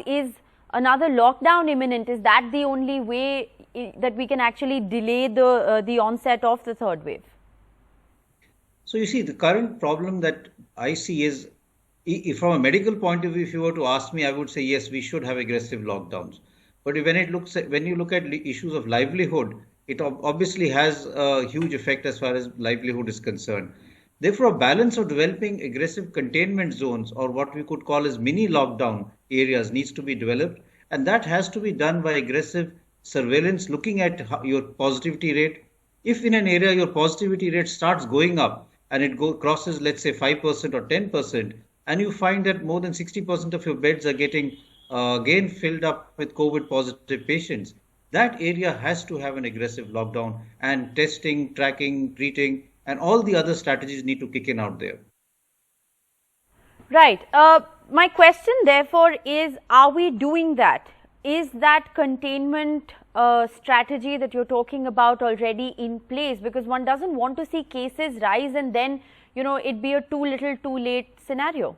is another lockdown imminent? Is that the only way that we can actually delay the onset of the third wave? So you see, the current problem that I see is, from a medical point of view, if you were to ask me, I would say yes, we should have aggressive lockdowns. But when you look at issues of livelihood, it obviously has a huge effect as far as livelihood is concerned. Therefore, a balance of developing aggressive containment zones, or what we could call as mini lockdown areas, needs to be developed, and that has to be done by aggressive surveillance, looking at your positivity rate. If in an area your positivity rate starts going up and it crosses, let's say, 5% or 10%, and you find that more than 60% of your beds are getting again filled up with COVID positive patients, that area has to have an aggressive lockdown, and testing, tracking, treating, and all the other strategies need to kick in out there. Right. My question, therefore, is, are we doing that? Is that containment strategy that you're talking about already in place? Because one doesn't want to see cases rise and then, it be a too little, too late scenario.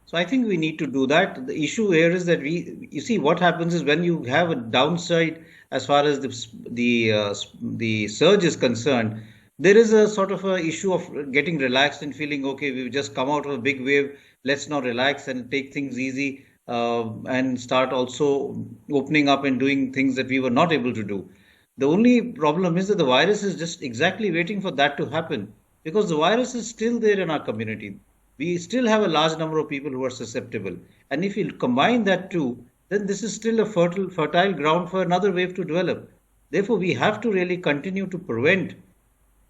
So I think we need to do that. The issue here is that you see, what happens is when you have a downside as far as the surge is concerned, there is a sort of a issue of getting relaxed and feeling, okay, we've just come out of a big wave. Let's now relax and take things easy, and start also opening up and doing things that we were not able to do. The only problem is that the virus is just exactly waiting for that to happen, because the virus is still there in our community. We still have a large number of people who are susceptible. And if you combine that too, then this is still a fertile ground for another wave to develop. Therefore, we have to really continue to prevent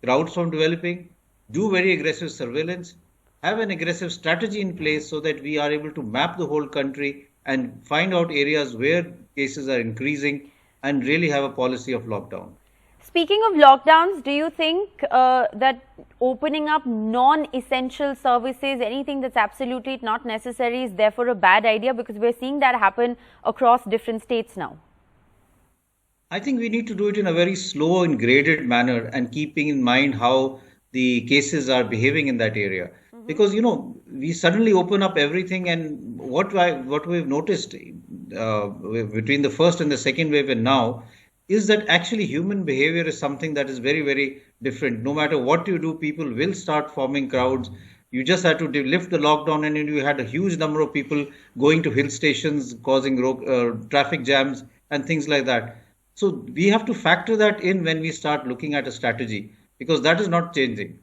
crowds from developing, do very aggressive surveillance, have an aggressive strategy in place so that we are able to map the whole country and find out areas where cases are increasing and really have a policy of lockdown. Speaking of lockdowns, do you think that opening up non-essential services, anything that's absolutely not necessary, is therefore a bad idea? Because we're seeing that happen across different states now. I think we need to do it in a very slow and graded manner, and keeping in mind how the cases are behaving in that area. Because, we suddenly open up everything, and what we've noticed between the first and the second wave and now is that actually human behavior is something that is very, very different. No matter what you do, people will start forming crowds. You just had to lift the lockdown, and you had a huge number of people going to hill stations, causing traffic jams and things like that. So we have to factor that in when we start looking at a strategy, because that is not changing.